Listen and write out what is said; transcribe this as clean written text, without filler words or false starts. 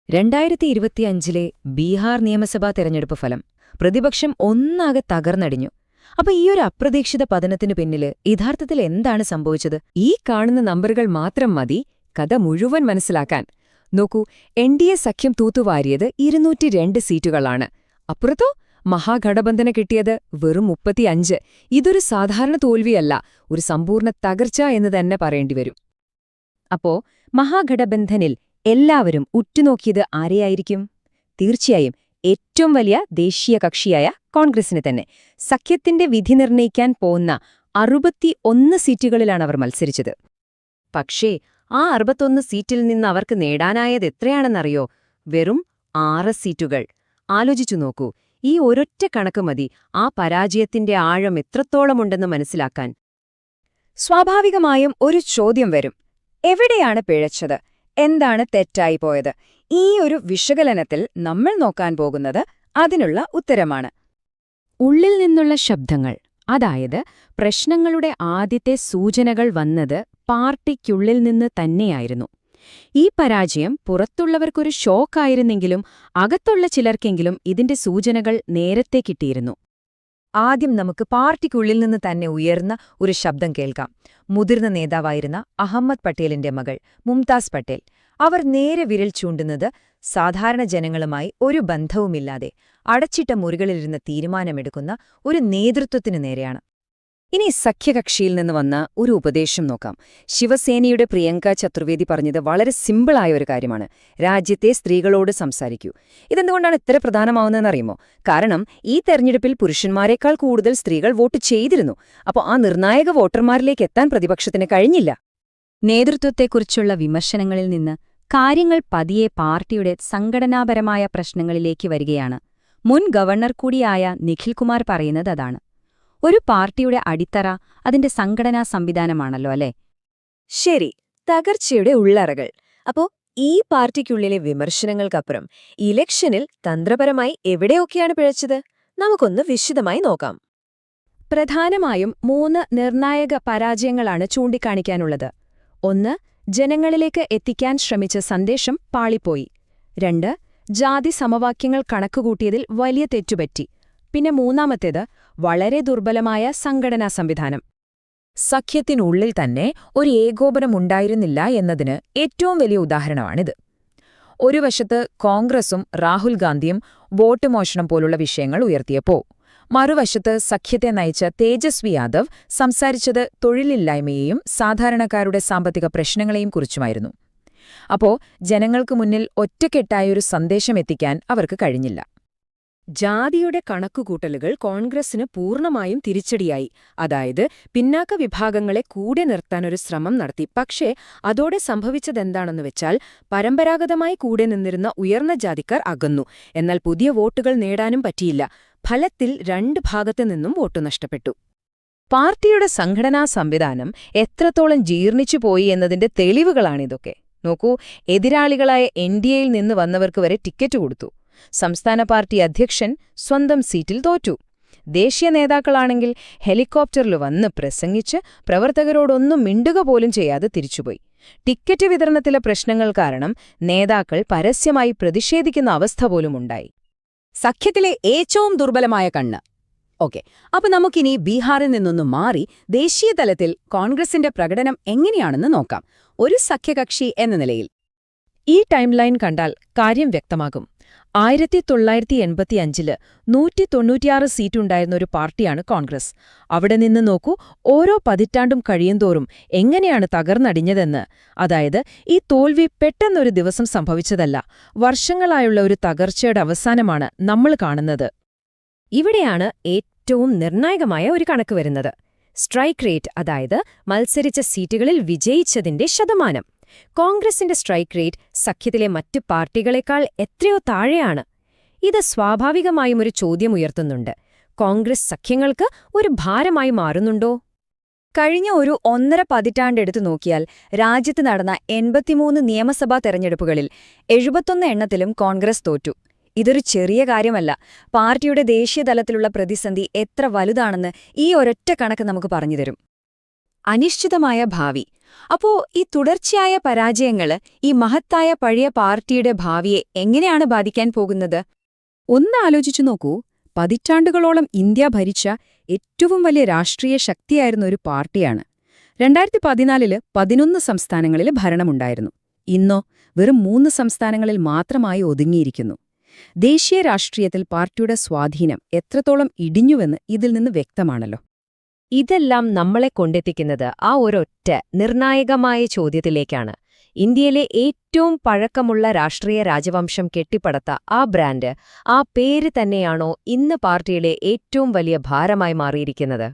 2025 ബീഹാർ നിയമസഭാ തെരഞ്ഞെടുപ്പ് ഫലം പ്രതിപക്ഷം ഒന്നാകെ തകർന്നടിഞ്ഞു. അപ്പൊ ഈയൊരു അപ്രതീക്ഷിത പതനത്തിനു പിന്നില് യഥാർത്ഥത്തിൽ എന്താണ് സംഭവിച്ചത്? ഈ കാണുന്ന നമ്പറുകൾ മാത്രം മതി കഥ മുഴുവൻ മനസ്സിലാക്കാൻ. നോക്കൂ, NDA സഖ്യം തൂത്തുവാരിയത് 202 സീറ്റുകളാണ്. അപ്പുറത്തോ മഹാഗഠബന്ധന കിട്ടിയത് വെറും 35. ഇതൊരു സാധാരണ തോൽവിയല്ല, ഒരു സമ്പൂർണ്ണ തകർച്ച എന്ന് തന്നെ പറയേണ്ടിവരും. അപ്പോ മഹാഗഠബന്ധനിൽ എല്ലാവരും ഉറ്റുനോക്കിയത് ആരെയായിരിക്കും? തീർച്ചയായും ഏറ്റവും വലിയ ദേശീയ കക്ഷിയായ കോൺഗ്രസിന് തന്നെ. സഖ്യത്തിന്റെ വിധി നിർണയിക്കാൻ പോകുന്ന 61 സീറ്റുകളിലാണ് അവർ മത്സരിച്ചത്. പക്ഷേ ആ 61 സീറ്റിൽ നിന്ന് അവർക്ക് നേടാനായത് എത്രയാണെന്നറിയോ? വെറും 6 സീറ്റുകൾ. ആലോചിച്ചു നോക്കൂ, ഈ ഒരൊറ്റ കണക്ക് മതി ആ പരാജയത്തിന്റെ ആഴം എത്രത്തോളമുണ്ടെന്ന് മനസ്സിലാക്കാൻ. സ്വാഭാവികമായും ഒരു ചോദ്യം വരും, എവിടെയാണ് പിഴച്ചത്? എന്താണ് തെറ്റായി പോയത്? ഈ ഒരു വിശകലനത്തിൽ നമ്മൾ നോക്കാൻ പോകുന്നത് അതിനുള്ള ഉത്തരമാണ്. ഉള്ളിൽ നിന്നുള്ള ശബ്ദങ്ങൾ, അതായത് പ്രശ്നങ്ങളുടെ ആദ്യത്തെ സൂചനകൾ വന്നത് പാർട്ടിക്കുള്ളിൽ നിന്ന് തന്നെയായിരുന്നു. ഈ പരാജയം പുറത്തുള്ളവർക്കൊരു ഷോക്കായിരുന്നെങ്കിലും അകത്തുള്ള ചിലർക്കെങ്കിലും ഇതിന്റെ സൂചനകൾ നേരത്തെ കിട്ടിയിരുന്നു. ആദ്യം നമുക്ക് പാർട്ടിക്കുള്ളിൽ നിന്ന് തന്നെ ഉയർന്ന ഒരു ശബ്ദം കേൾക്കാം. മുതിർന്ന നേതാവായിരുന്ന അഹമ്മദ് പട്ടേലിന്റെ മകൾ മുംതാസ് പട്ടേൽ. അവർ നേരെ വിരൽ ചൂണ്ടുന്നത് സാധാരണ ജനങ്ങളുമായി ഒരു ബന്ധവുമില്ലാതെ അടച്ചിട്ട മുറികളിലിരുന്ന് തീരുമാനമെടുക്കുന്ന ഒരു നേതൃത്വത്തിനു നേരെയാണ്. ഇനി സഖ്യകക്ഷിയിൽ നിന്ന് വന്ന ഒരു ഉപദേശം നോക്കാം. ശിവസേനയുടെ പ്രിയങ്ക ചതുർവേദി പറഞ്ഞത് വളരെ സിമ്പിളായ ഒരു കാര്യമാണ്: രാജ്യത്തെ സ്ത്രീകളോട് സംസാരിക്കൂ. ഇതെന്തുകൊണ്ടാണ് ഇത്ര പ്രധാനമാവുന്നതെന്നറിയുമോ? കാരണം ഈ തെരഞ്ഞെടുപ്പിൽ പുരുഷന്മാരെക്കാൾ കൂടുതൽ സ്ത്രീകൾ വോട്ട് ചെയ്തിരുന്നു. അപ്പോൾ ആ നിർണായക വോട്ടർമാരിലേക്ക് എത്താൻ പ്രതിപക്ഷത്തിന് കഴിഞ്ഞില്ല. നേതൃത്വത്തെക്കുറിച്ചുള്ള വിമർശനങ്ങളിൽ നിന്ന് കാര്യങ്ങൾ പതിയെ പാർട്ടിയുടെ സംഘടനാപരമായ പ്രശ്നങ്ങളിലേക്ക് വരികയാണ്. മുൻ ഗവർണർ കൂടിയായ നിഖിൽ കുമാർ പറയുന്നത് അതാണ്. ഒരു പാർട്ടിയുടെ അടിത്തറ അതിന്റെ സംഘടനാ സംവിധാനമാണല്ലോ, അല്ലേ? ശരി, തകർച്ചയുടെ ഉള്ളറകൾ. അപ്പോ ഈ പാർട്ടിക്കുള്ളിലെ വിമർശനങ്ങൾക്കപ്പുറം ഇലക്ഷനിൽ തന്ത്രപരമായി എവിടെയൊക്കെയാണ് പിഴച്ചത്? നമുക്കൊന്ന് വിശദമായി നോക്കാം. പ്രധാനമായും 3 നിർണായക പരാജയങ്ങളാണ് ചൂണ്ടിക്കാണിക്കാനുള്ളത്. 1. ജനങ്ങളിലേക്ക് എത്തിക്കാൻ ശ്രമിച്ച സന്ദേശം പാളിപ്പോയി. 2. ജാതി സമവാക്യങ്ങൾ കണക്കുകൂട്ടിയതിൽ വലിയ തെറ്റുപറ്റി. പിന്നെ മൂന്നാമത്തേത് വളരെ ദുർബലമായ സംഘടനാ സംവിധാനം. സഖ്യത്തിനുള്ളിൽ തന്നെ ഒരു ഏകോപനമുണ്ടായിരുന്നില്ല എന്നതിന് ഏറ്റവും വലിയ ഉദാഹരണമാണിത്. ഒരു വശത്ത് കോൺഗ്രസും രാഹുൽ ഗാന്ധിയും വോട്ട് മോഷണം പോലുള്ള വിഷയങ്ങൾ ഉയർത്തിയപ്പോ, മറുവശത്ത് സഖ്യത്തെ നയിച്ച തേജസ്വി യാദവ് സംസാരിച്ചത് തൊഴിലില്ലായ്മയെയും സാധാരണക്കാരുടെ സാമ്പത്തിക പ്രശ്നങ്ങളെയും കുറിച്ചുമായിരുന്നു. അപ്പോ ജനങ്ങൾക്ക് മുന്നിൽ ഒറ്റക്കെട്ടായൊരു സന്ദേശം എത്തിക്കാൻ അവർക്ക് കഴിഞ്ഞില്ല. ജാതിയുടെ കണക്കുകൂട്ടലുകൾ കോൺഗ്രസിന് പൂർണ്ണമായും തിരിച്ചടിയായി. അതായത് പിന്നാക്ക വിഭാഗങ്ങളെ കൂടെ നിർത്താനൊരു ശ്രമം നടത്തി. പക്ഷേ അതോടെ സംഭവിച്ചതെന്താണെന്ന് വെച്ചാൽ, പരമ്പരാഗതമായി കൂടെ നിന്നിരുന്ന ഉയർന്ന ജാതിക്കാർ അകന്നു. എന്നാൽ പുതിയ വോട്ടുകൾ നേടാനും പറ്റിയില്ല. ഫലത്തിൽ 2 ഭാഗത്തു നിന്നും വോട്ടു നഷ്ടപ്പെട്ടു. പാർട്ടിയുടെ സംഘടനാ സംവിധാനം എത്രത്തോളം ജീർണിച്ചുപോയി എന്നതിന്റെ തെളിവുകളാണിതൊക്കെ. നോക്കൂ, എതിരാളികളായ NDAയിൽ നിന്ന് വന്നവർക്ക് വരെ ടിക്കറ്റ് കൊടുത്തു. സംസ്ഥാന പാർട്ടി അധ്യക്ഷൻ സ്വന്തം സീറ്റിൽ തോറ്റു. ദേശീയ നേതാക്കളാണെങ്കിൽ ഹെലികോപ്റ്ററിൽ വന്ന് പ്രസംഗിച്ച് പ്രവർത്തകരോടൊന്നും മിണ്ടുക പോലും ചെയ്യാതെ തിരിച്ചുപോയി. ടിക്കറ്റ് വിതരണത്തിലെ പ്രശ്നങ്ങൾ കാരണം നേതാക്കൾ പരസ്യമായി പ്രതിഷേധിക്കുന്ന അവസ്ഥ പോലുമുണ്ടായി. സഖ്യത്തിലെ ഏറ്റവും ദുർബലമായ കണ്ണ്. ഓക്കെ, അപ്പൊ നമുക്കിനി ബീഹാറിൽ നിന്നൊന്നു മാറി ദേശീയ തലത്തിൽ കോൺഗ്രസിന്റെ പ്രകടനം എങ്ങനെയാണെന്ന് നോക്കാം, ഒരു സഖ്യകക്ഷി എന്ന നിലയിൽ. ഈ ടൈം ലൈൻ കണ്ടാൽ കാര്യം വ്യക്തമാകും. 1985 196 സീറ്റുണ്ടായിരുന്ന ഒരു പാർട്ടിയാണ് കോൺഗ്രസ്. അവിടെ നിന്ന് നോക്കൂ, ഓരോ പതിറ്റാണ്ടും കഴിയുന്തോറും എങ്ങനെയാണ് തകർന്നടിഞ്ഞതെന്ന്. അതായത് ഈ തോൽവി പെട്ടെന്നൊരു ദിവസം സംഭവിച്ചതല്ല, വർഷങ്ങളായുള്ള ഒരു തകർച്ചയുടെ അവസാനമാണ് നമ്മൾ കാണുന്നത്. ഇവിടെയാണ് ഏറ്റവും നിർണായകമായ ഒരു കണക്ക് വരുന്നത്: സ്ട്രൈക്ക് റേറ്റ്, അതായത് മത്സരിച്ച സീറ്റുകളിൽ വിജയിച്ചതിന്റെ ശതമാനം. കോൺഗ്രസിന്റെ സ്ട്രൈക്ക് റേറ്റ് സഖ്യത്തിലെ മറ്റു പാർട്ടികളെക്കാൾ എത്രയോ താഴെയാണ്. ഇത് സ്വാഭാവികമായും ഒരു ചോദ്യം ഉയർത്തുന്നുണ്ട്: കോൺഗ്രസ് സഖ്യങ്ങൾക്ക് ഒരു ഭാരമായി മാറുന്നുണ്ടോ? കഴിഞ്ഞ ഒരു 1.5 പതിറ്റാണ്ടെടുത്തു നോക്കിയാൽ രാജ്യത്ത് നടന്ന 83 നിയമസഭാ തെരഞ്ഞെടുപ്പുകളിൽ 71 എണ്ണത്തിലും കോൺഗ്രസ് തോറ്റു. ഇതൊരു ചെറിയ കാര്യമല്ല. പാർട്ടിയുടെ ദേശീയതലത്തിലുള്ള പ്രതിസന്ധി എത്ര വലുതാണെന്ന് ഈ ഒരൊറ്റ കണക്ക് നമുക്ക് പറഞ്ഞുതരും. അനിശ്ചിതമായ ഭാവി, അപ്പോ ഈ തുടർച്ചയായ പരാജയങ്ങള് ഈ മഹത്തായ പഴയ പാർട്ടിയുടെ ഭാവിയെ എങ്ങനെയാണ് ബാധിക്കാൻ പോകുന്നത്? ഒന്ന് ആലോചിച്ചു നോക്കൂ, പതിറ്റാണ്ടുകളോളം ഇന്ത്യ ഭരിച്ച ഏറ്റവും വലിയ രാഷ്ട്രീയ ശക്തിയായിരുന്ന ഒരു പാർട്ടിയാണ്. 2014 11 സംസ്ഥാനങ്ങളിൽ ഭരണമുണ്ടായിരുന്നു. ഇന്നോ വെറും 3 സംസ്ഥാനങ്ങളിൽ മാത്രമായി ഒതുങ്ങിയിരിക്കുന്നു. ദേശീയ രാഷ്ട്രീയത്തിൽ പാർട്ടിയുടെ സ്വാധീനം എത്രത്തോളം ഇടിഞ്ഞുവെന്ന് ഇതിൽ നിന്ന് വ്യക്തമാണല്ലോ. ഇതെല്ലാം നമ്മളെ കൊണ്ടെത്തിക്കുന്നത് ആ ഒരൊറ്റ നിർണായകമായ ചോദ്യത്തിലേക്കാണ്. ഇന്ത്യയിലെ ഏറ്റവും പഴക്കമുള്ള രാഷ്ട്രീയ രാജവംശം കെട്ടിപ്പടുത്ത ആ ബ്രാൻഡ്, ആ പേര് തന്നെയാണോ ഇന്ന് പാർട്ടിയിലെ ഏറ്റവും വലിയ ഭാരമായി മാറിയിരിക്കുന്നത്?